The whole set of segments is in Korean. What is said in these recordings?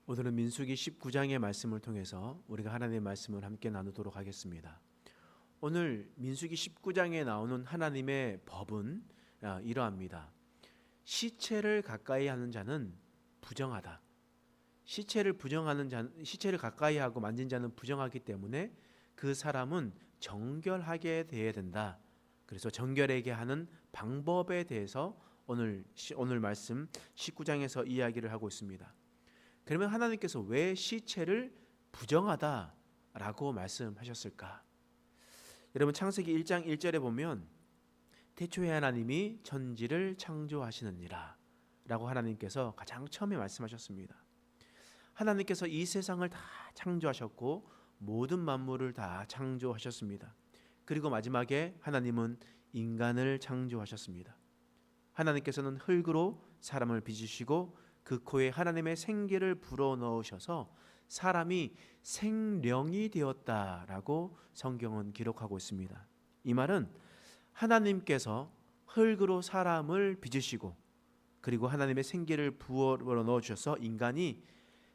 오늘은 민수기 19장의 말씀을 통해서 우리가 하나님의 말씀을 함께 나누도록 하겠습니다. 오늘 민수기 19장에 나오는 하나님의 법은 이러합니다. 시체를 가까이 하는 자는 부정하다. 시체를 가까이 하고 만진 자는 부정하기 때문에 그 사람은 정결하게 되어야 된다. 그래서 정결하게 하는 방법에 대해서 오늘 말씀 19장에서 이야기를 하고 있습니다. 그러면 하나님께서 왜 시체를 부정하다라고 말씀하셨을까? 여러분 창세기 1장 1절에 보면 태초에 하나님이 천지를 창조하시느니라 라고 하나님께서 가장 처음에 말씀하셨습니다. 하나님께서 이 세상을 다 창조하셨고 모든 만물을 다 창조하셨습니다. 그리고 마지막에 하나님은 인간을 창조하셨습니다. 하나님께서는 흙으로 사람을 빚으시고 그 코에 하나님의 생기를 불어넣으셔서 사람이 생령이 되었다라고 성경은 기록하고 있습니다. 이 말은 하나님께서 흙으로 사람을 빚으시고 그리고 하나님의 생기를 불어넣어 주셔서 인간이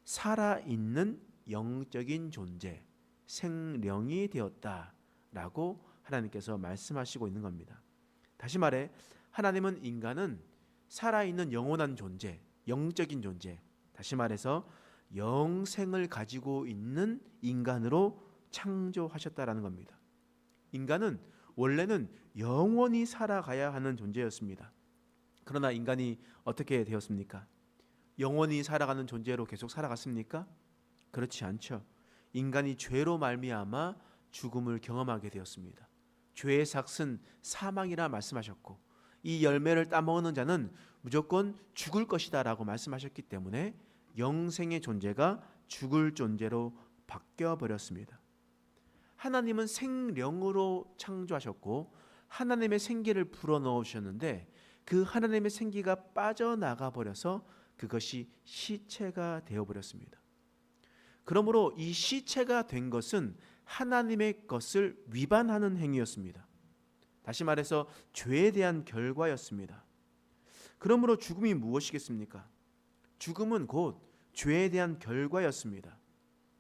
살아있는 영적인 존재, 생령이 되었다라고 하나님께서 말씀하시고 있는 겁니다. 다시 말해 하나님은 인간은 살아있는 영원한 존재, 영적인 존재, 다시 말해서 영생을 가지고 있는 인간으로 창조하셨다라는 겁니다. 인간은 원래는 영원히 살아가야 하는 존재였습니다. 그러나 인간이 어떻게 되었습니까? 영원히 살아가는 존재로 계속 살아갔습니까? 그렇지 않죠. 인간이 죄로 말미암아 죽음을 경험하게 되었습니다. 죄의 삭은 사망이라 말씀하셨고 이 열매를 따먹는 자는 무조건 죽을 것이다 라고 말씀하셨기 때문에 영생의 존재가 죽을 존재로 바뀌어버렸습니다. 하나님은 생령으로 창조하셨고 하나님의 생기를 불어넣으셨는데 그 하나님의 생기가 빠져나가 버려서 그것이 시체가 되어버렸습니다. 그러므로 이 시체가 된 것은 하나님의 것을 위반하는 행위였습니다. 다시 말해서 죄에 대한 결과였습니다. 그러므로 죽음이 무엇이겠습니까? 죽음은 곧 죄에 대한 결과였습니다.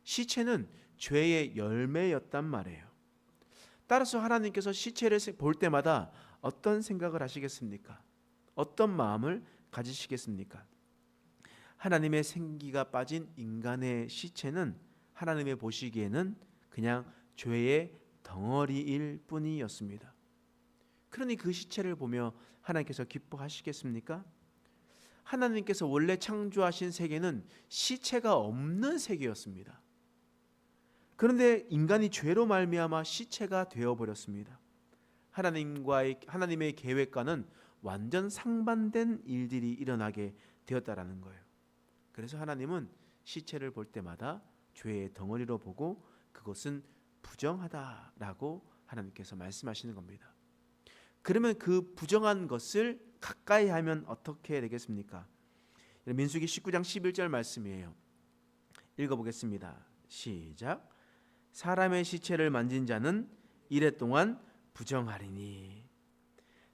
시체는 죄의 열매였단 말이에요. 따라서 하나님께서 시체를 볼 때마다 어떤 생각을 하시겠습니까? 어떤 마음을 가지시겠습니까? 하나님의 생기가 빠진 인간의 시체는 하나님의 보시기에는 그냥 죄의 덩어리일 뿐이었습니다. 그러니 그 시체를 보며 하나님께서 기뻐하시겠습니까? 하나님께서 원래 창조하신 세계는 시체가 없는 세계였습니다. 그런데 인간이 죄로 말미암아 시체가 되어버렸습니다. 하나님의 계획과는 완전 상반된 일들이 일어나게 되었다라는 거예요. 그래서 하나님은 시체를 볼 때마다 죄의 덩어리로 보고 그것은 부정하다라고 하나님께서 말씀하시는 겁니다. 그러면 그 부정한 것을 가까이 하면 어떻게 되겠습니까? 민수기 19장 11절 말씀이에요. 읽어보겠습니다. 시작. 사람의 시체를 만진 자는 이레 동안 부정하리니.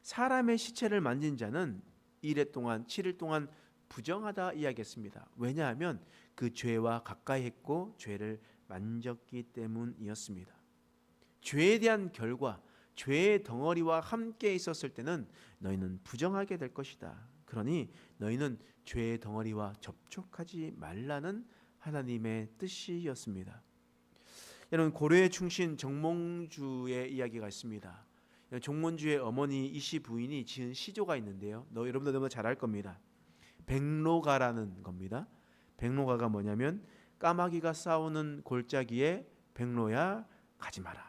사람의 시체를 만진 자는 이레 동안 7일 동안 부정하다 이야기했습니다. 왜냐하면 그 죄와 가까이 했고 죄를 만졌기 때문이었습니다. 죄에 대한 결과, 죄의 덩어리와 함께 있었을 때는 너희는 부정하게 될 것이다. 그러니 너희는 죄의 덩어리와 접촉하지 말라는 하나님의 뜻이었습니다. 여러분 고려의 충신 정몽주의 이야기가 있습니다. 정몽주의 어머니 이씨 부인이 지은 시조가 있는데요. 여러분들 너무 잘 알 겁니다. 백로가라는 겁니다. 백로가가 뭐냐면 까마귀가 싸우는 골짜기에 백로야 가지 마라.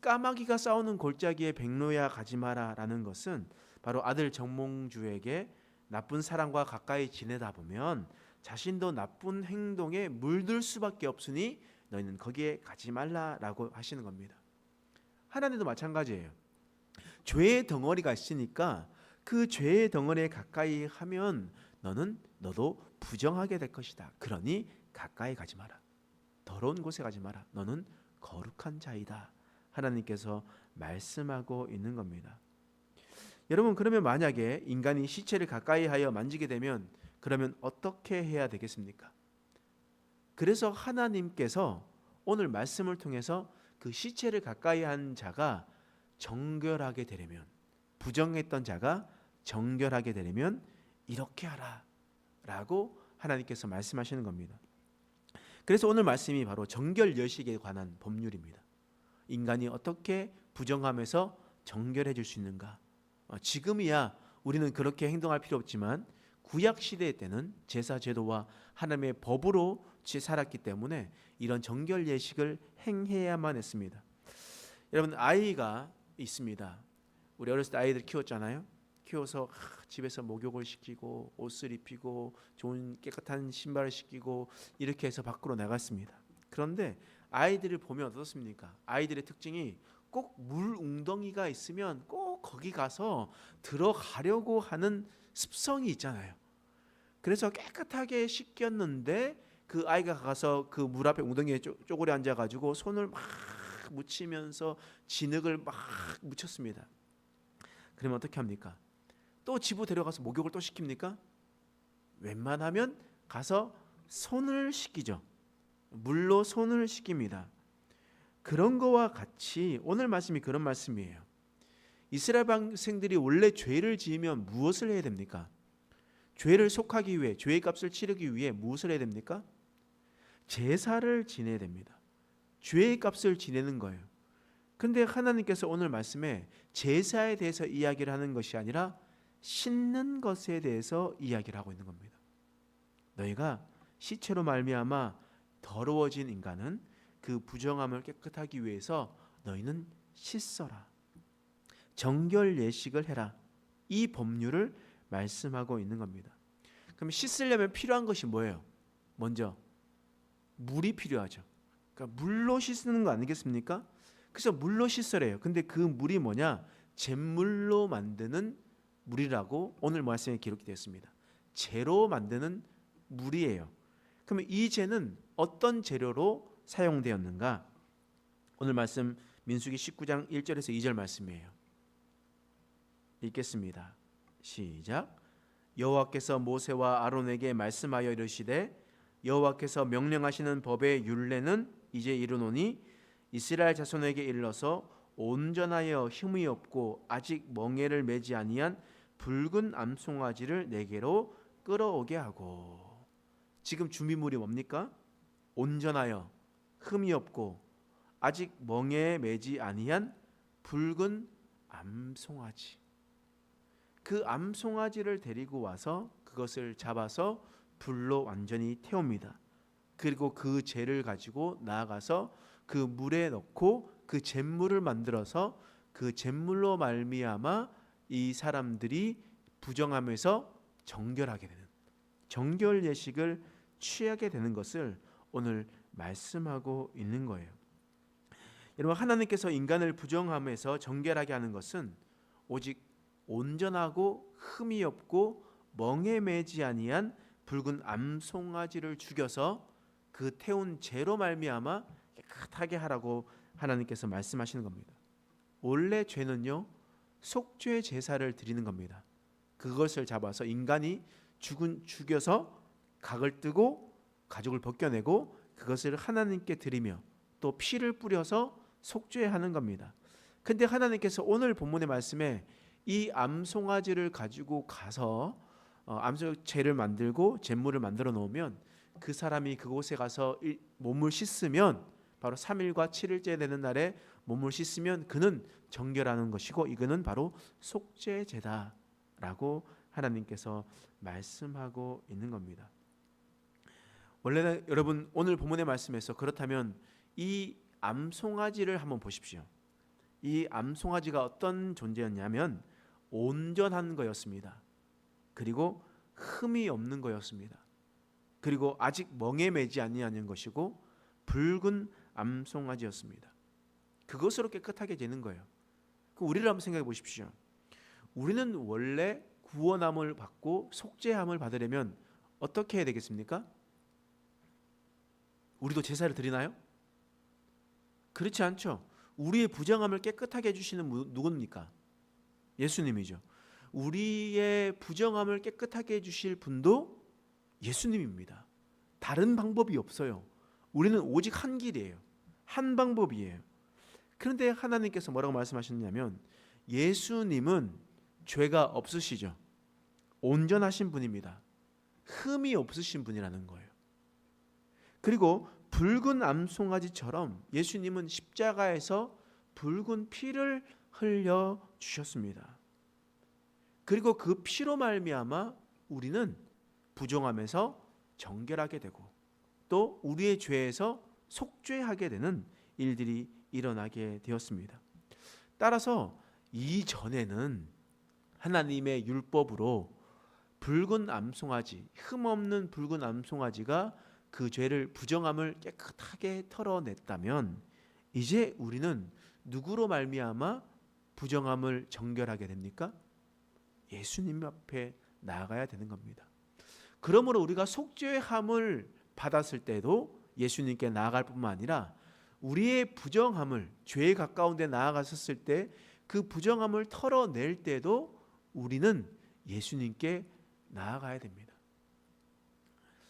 까마귀가 싸우는 골짜기에 백로야 가지 마라라는 것은 바로 아들 정몽주에게 나쁜 사람과 가까이 지내다 보면 자신도 나쁜 행동에 물들 수밖에 없으니 너희는 거기에 가지 말라라고 하시는 겁니다. 하나님도 마찬가지예요. 죄의 덩어리가 있으니까 그 죄의 덩어리에 가까이 하면 너도 부정하게 될 것이다. 그러니 가까이 가지 마라. 더러운 곳에 가지 마라. 너는 거룩한 자이다. 하나님께서 말씀하고 있는 겁니다. 여러분 그러면 만약에 인간이 시체를 가까이 하여 만지게 되면 그러면 어떻게 해야 되겠습니까? 그래서 하나님께서 오늘 말씀을 통해서 그 시체를 가까이 한 자가 정결하게 되려면, 부정했던 자가 정결하게 되려면 이렇게 하라 라고 하나님께서 말씀하시는 겁니다. 그래서 오늘 말씀이 바로 정결 예식에 관한 법률입니다. 인간이 어떻게 부정함에서 정결해질 수 있는가? 지금이야 우리는 그렇게 행동할 필요 없지만 구약 시대 때는 제사 제도와 하나님의 법으로 살았기 때문에 이런 정결 예식을 행해야만 했습니다. 여러분, 아이가 있습니다. 우리 어렸을 때 아이들 키웠잖아요. 키워서 집에서 목욕을 시키고 옷을 입히고 좋은 깨끗한 신발을 시키고 이렇게 해서 밖으로 나갔습니다. 그런데 아이들을 보면 어떻습니까? 아이들의 특징이 꼭 물 웅덩이가 있으면 꼭 거기 가서 들어가려고 하는 습성이 있잖아요. 그래서 깨끗하게 씻겼는데 그 아이가 가서 그 물 앞에 웅덩이에 쪼그려 앉아가지고 손을 막 묻히면서 진흙을 막 묻혔습니다. 그러면 어떻게 합니까? 또 집으로 데려가서 목욕을 또 시킵니까? 웬만하면 가서 손을 씻기죠. 물로 손을 씻깁니다. 그런 거와 같이 오늘 말씀이 그런 말씀이에요. 이스라엘 백성들이 원래 죄를 지으면 무엇을 해야 됩니까? 죄를 속하기 위해, 죄의 값을 치르기 위해 무엇을 해야 됩니까? 제사를 지내야 됩니다. 죄의 값을 지내는 거예요. 근데 하나님께서 오늘 말씀에 제사에 대해서 이야기를 하는 것이 아니라 씻는 것에 대해서 이야기를 하고 있는 겁니다. 너희가 시체로 말미암아 더러워진 인간은 그 부정함을 깨끗하기 위해서 너희는 씻어라. 정결 예식을 해라. 이 법률을 말씀하고 있는 겁니다. 그럼 씻으려면 필요한 것이 뭐예요? 먼저 물이 필요하죠. 그러니까 물로 씻는 거 아니겠습니까? 그래서 물로 씻으래요. 근데 그 물이 뭐냐? 잿물로 만드는 물이라고 오늘 말씀에 기록이 되었습니다. 재로 만드는 물이에요. 그러면 이 재는 어떤 재료로 사용되었는가? 오늘 말씀 민수기 19장 1절에서 2절 말씀이에요. 읽겠습니다. 시작. 여호와께서 모세와 아론에게 말씀하여 이르시되 여호와께서 명령하시는 법의 율례는 이제 이르노니 이스라엘 자손에게 일러서 온전하여 흠이 없고 아직 멍에를 매지 아니한 붉은 암송아지를 내게로 끌어오게 하고. 지금 준비물이 뭡니까? 온전하여 흠이 없고 아직 멍에에 매지 아니한 붉은 암송아지. 그 암송아지를 데리고 와서 그것을 잡아서 불로 완전히 태웁니다. 그리고 그 재를 가지고 나아가서 그 물에 넣고 그 잿물을 만들어서 그 잿물로 말미암아 이 사람들이 부정함에서 정결하게 되는, 정결 예식을 취하게 되는 것을 오늘 말씀하고 있는 거예요. 여러분, 하나님께서 인간을 부정함에서 정결하게 하는 것은 오직 온전하고 흠이 없고 멍에 매지 아니한 붉은 암송아지를 죽여서 그 태운 재로 말미암아 깨끗하게 하라고 하나님께서 말씀하시는 겁니다. 원래 죄는요, 속죄 제사를 드리는 겁니다. 그것을 잡아서 인간이 죽여서 각을 뜨고 가죽을 벗겨내고 그것을 하나님께 드리며 또 피를 뿌려서 속죄하는 겁니다. 근데 하나님께서 오늘 본문의 말씀에 이 암송아지를 가지고 가서 암송재를 만들고 잿물을 만들어 놓으면 그 사람이 그곳에 가서 몸을 씻으면 바로 3일과 7일째 되는 날에 몸을 씻으면 그는 정결하는 것이고 이거는 바로 속죄제다라고 하나님께서 말씀하고 있는 겁니다. 원래는 여러분 오늘 본문의 말씀에서 그렇다면 이 암송아지를 한번 보십시오. 이 암송아지가 어떤 존재였냐면 온전한 거였습니다. 그리고 흠이 없는 거였습니다. 그리고 아직 멍에 매지 아니하는 것이고 붉은 암송아지였습니다. 그것으로 깨끗하게 되는 거예요. 우리를 한번 생각해 보십시오. 우리는 원래 구원함을 받고 속죄함을 받으려면 어떻게 해야 되겠습니까? 우리도 제사를 드리나요? 그렇지 않죠. 우리의 부정함을 깨끗하게 해주시는 누굽니까? 예수님이죠. 우리의 부정함을 깨끗하게 해주실 분도 예수님입니다. 다른 방법이 없어요. 우리는 오직 한 길이에요. 한 방법이에요. 그런데 하나님께서 뭐라고 말씀하셨냐면 예수님은 죄가 없으시죠. 온전하신 분입니다. 흠이 없으신 분이라는 거예요. 그리고 붉은 암송아지처럼 예수님은 십자가에서 붉은 피를 흘려 주셨습니다. 그리고 그 피로 말미암아 우리는 부정함에서 정결하게 되고 또 우리의 죄에서 속죄하게 되는 일들이 일어나게 되었습니다. 따라서 이전에는 하나님의 율법으로 붉은 암송아지, 흠없는 붉은 암송아지가 그 죄를 부정함을 깨끗하게 털어냈다면 이제 우리는 누구로 말미암아 부정함을 정결하게 됩니까? 예수님 앞에 나아가야 되는 겁니다. 그러므로 우리가 속죄함을 받았을 때도 예수님께 나아갈 뿐만 아니라 우리의 부정함을 죄에 가까운 데 나아갔었을 때 그 부정함을 털어낼 때도 우리는 예수님께 나아가야 됩니다.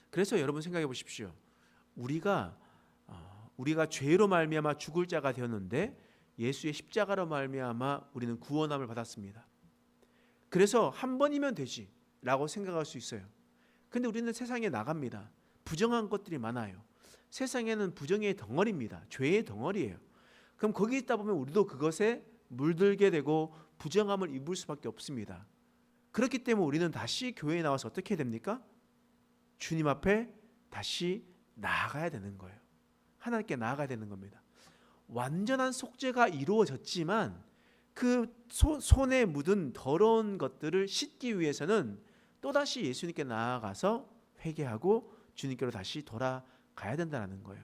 그래서 여러분 생각해 보십시오. 우리가 죄로 말미암아 죽을 자가 되었는데 예수의 십자가로 말미암아 우리는 구원함을 받았습니다. 그래서 한 번이면 되지라고 생각할 수 있어요. 근데 우리는 세상에 나갑니다. 부정한 것들이 많아요. 세상에는 부정의 덩어리입니다. 죄의 덩어리예요. 그럼 거기 있다 보면 우리도 그것에 물들게 되고 부정함을 입을 수밖에 없습니다. 그렇기 때문에 우리는 다시 교회에 나와서 어떻게 됩니까? 주님 앞에 다시 나아가야 되는 거예요. 하나님께 나아가야 되는 겁니다. 완전한 속죄가 이루어졌지만 그 손에 묻은 더러운 것들을 씻기 위해서는 또다시 예수님께 나아가서 회개하고 주님께로 다시 돌아가야 된다는 거예요.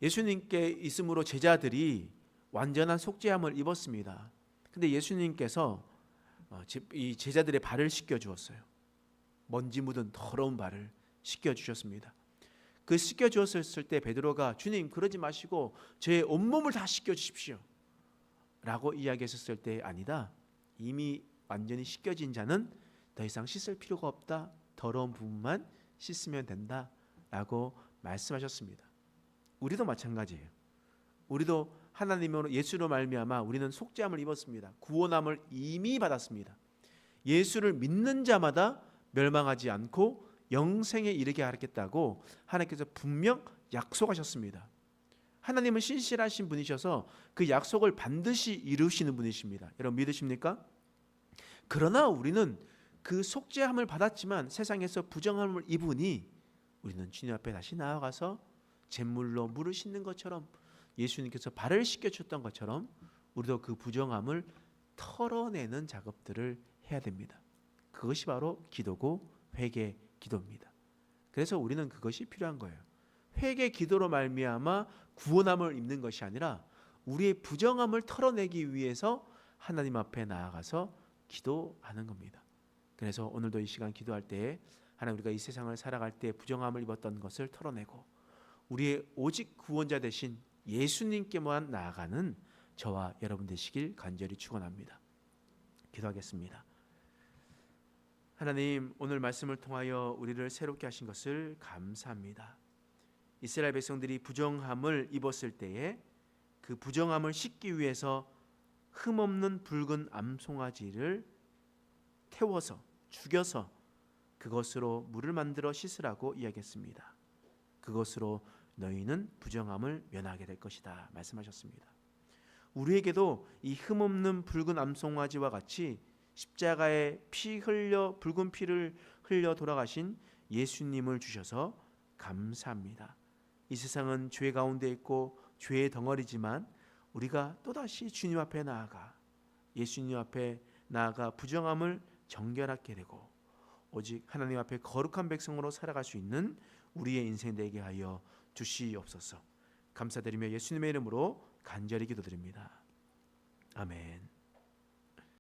예수님께 있음으로 제자들이 완전한 속죄함을 입었습니다. 근데 예수님께서 이 제자들의 발을 씻겨 주었어요. 먼지 묻은 더러운 발을 씻겨 주셨습니다. 그 씻겨 주었을 때 베드로가 주님 그러지 마시고 제 온몸을 다 씻겨 주십시오 라고 이야기했을 때 아니다. 이미 완전히 씻겨진 자는 더 이상 씻을 필요가 없다. 더러운 부분만 씻으면 된다 라고 말씀하셨습니다. 우리도 마찬가지예요. 우리도 하나님으로 예수로 말미암아 우리는 속죄함을 입었습니다. 구원함을 이미 받았습니다. 예수를 믿는 자마다 멸망하지 않고 영생에 이르게 하겠다고 하나님께서 분명 약속하셨습니다. 하나님은 신실하신 분이셔서 그 약속을 반드시 이루시는 분이십니다. 여러분 믿으십니까? 그러나 우리는 그 속죄함을 받았지만 세상에서 부정함을 입으니 우리는 주님 앞에 다시 나아가서 잿물로 물을 씻는 것처럼 예수님께서 발을 씻겨주셨던 것처럼 우리도 그 부정함을 털어내는 작업들을 해야 됩니다. 그것이 바로 기도고 회개 기도입니다. 그래서 우리는 그것이 필요한 거예요. 회개 기도로 말미암아 구원함을 입는 것이 아니라 우리의 부정함을 털어내기 위해서 하나님 앞에 나아가서 기도하는 겁니다. 그래서 오늘도 이 시간 기도할 때에 하나님 우리가 이 세상을 살아갈 때 부정함을 입었던 것을 털어내고 우리의 오직 구원자 되신 예수님께만 나아가는 저와 여러분 되시길 간절히 축원합니다. 기도하겠습니다. 하나님 오늘 말씀을 통하여 우리를 새롭게 하신 것을 감사합니다. 이스라엘 백성들이 부정함을 입었을 때에 그 부정함을 씻기 위해서 흠없는 붉은 암송아지를 태워서 죽여서 그것으로 물을 만들어 씻으라고 이야기했습니다. 그것으로 너희는 부정함을 면하게 될 것이다 말씀하셨습니다. 우리에게도 이 흠없는 붉은 암송아지와 같이 십자가에 붉은 피를 흘려 돌아가신 예수님을 주셔서 감사합니다. 이 세상은 죄 가운데 있고 죄의 덩어리지만 우리가 또다시 주님 앞에 나아가 예수님 앞에 나아가 부정함을 정결하게 되고 오직 하나님 앞에 거룩한 백성으로 살아갈 수 있는 우리의 인생 되게 하여 주시옵소서. 감사드리며 예수님의 이름으로 간절히 기도드립니다. 아멘.